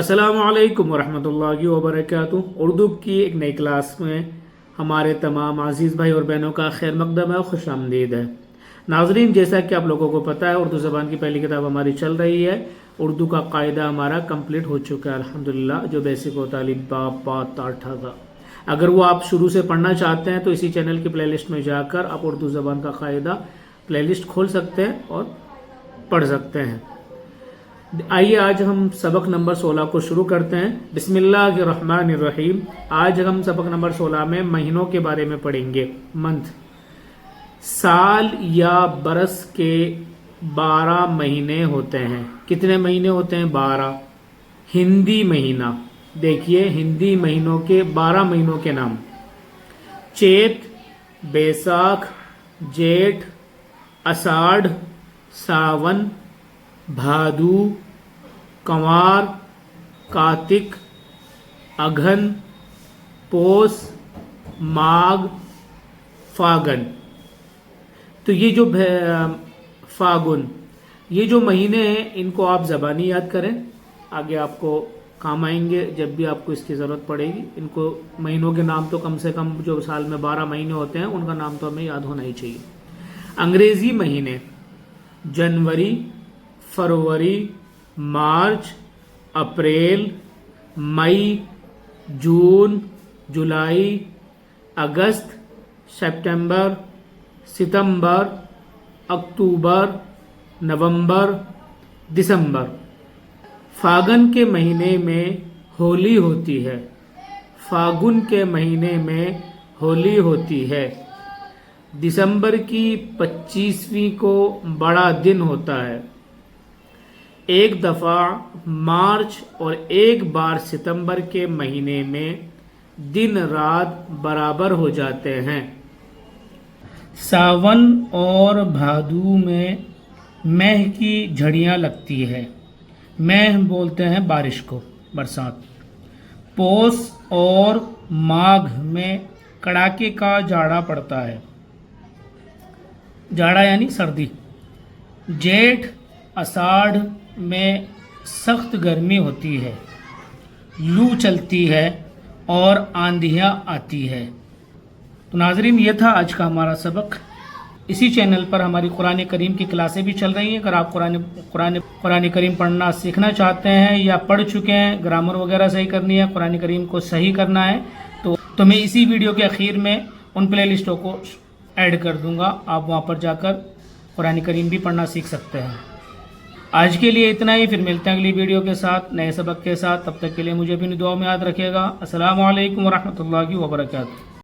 السلام علیکم ورحمۃ اللہ وبرکاتہ۔ اردو کی ایک نئی کلاس میں ہمارے تمام عزیز بھائی اور بہنوں کا خیر مقدم ہے، خوش آمدید ہے۔ ناظرین، جیسا کہ آپ لوگوں کو پتہ ہے، اردو زبان کی پہلی کتاب ہماری چل رہی ہے۔ اردو کا قاعدہ ہمارا کمپلیٹ ہو چکا ہے الحمدللہ، جو بیسک ہوتا ہے الف با با تا ٹھا تھا۔ اگر وہ آپ شروع سے پڑھنا چاہتے ہیں تو اسی چینل کی پلے لسٹ میں جا کر آپ اردو زبان کا قاعدہ پلے لسٹ کھول سکتے ہیں اور پڑھ سکتے ہیں۔ آئیے آج ہم سبق نمبر 16 کو شروع کرتے ہیں۔ بسم اللہ الرحمن الرحیم۔ آج ہم سبق نمبر 16 میں مہینوں کے بارے میں پڑھیں گے۔ منتھ، سال یا برس کے 12 مہینے ہوتے ہیں۔ کتنے مہینے ہوتے ہیں؟ 12۔ ہندی مہینہ، دیکھیے ہندی مہینوں کے 12 مہینوں کے نام: چیت، بیساکھ، جیٹھ، اساڑھ، ساون، بھادو، کنوار، کارتک، اگہن، پوس، ماگھ، فاگن۔ تو یہ جو فاگن، یہ جو مہینے ہیں ان کو آپ زبانی یاد کریں، آگے آپ کو کام آئیں گے جب بھی آپ کو اس کی ضرورت پڑے گی۔ ان کو مہینوں کے نام تو کم سے کم جو سال میں 12 مہینے ہوتے ہیں ان کا نام تو ہمیں یاد ہونا ہی چاہیے۔ انگریزی مہینے: جنوری، فروری، مارچ، اپریل، مئی، جون، جولائی، اگست، سپٹمبر، ستمبر، اکتوبر، نومبر، دسمبر۔ فاگن کے مہینے میں ہولی ہوتی ہے۔ فاگن کے مہینے میں ہولی ہوتی ہے۔ دسمبر کی 25ویں کو بڑا دن ہوتا ہے۔ ایک دفعہ مارچ اور ایک بار ستمبر کے مہینے میں دن رات برابر ہو جاتے ہیں۔ ساون اور بھادو میں مہ کی جھڑیاں لگتی ہے۔ مہ بولتے ہیں بارش کو، برسات۔ پوس اور ماگھ میں کڑاکے کا جاڑا پڑتا ہے۔ جاڑا یعنی سردی۔ جیٹھ، اساڑھ میں سخت گرمی ہوتی ہے، لو چلتی ہے اور آندھیاں آتی ہے۔ تو ناظرین، یہ تھا آج کا ہمارا سبق۔ اسی چینل پر ہماری قرآن کریم کی کلاسیں بھی چل رہی ہیں۔ اگر آپ قرآن کریم پڑھنا سیکھنا چاہتے ہیں یا پڑھ چکے ہیں، گرامر وغیرہ صحیح کرنی ہے، قرآن کریم کو صحیح کرنا ہے، تو میں اسی ویڈیو کے اخیر میں ان پلے لسٹوں کو ایڈ کر دوں گا۔ آپ وہاں پر جا کر قرآن کریم بھی پڑھنا سیکھ سکتے ہیں۔ آج کے لیے اتنا ہی، پھر ملتے ہیں اگلی ویڈیو کے ساتھ، نئے سبق کے ساتھ۔ تب تک کے لیے مجھے اپنی دعا میں یاد رکھیے گا۔ السلام علیکم ورحمۃ اللہ وبرکاتہ۔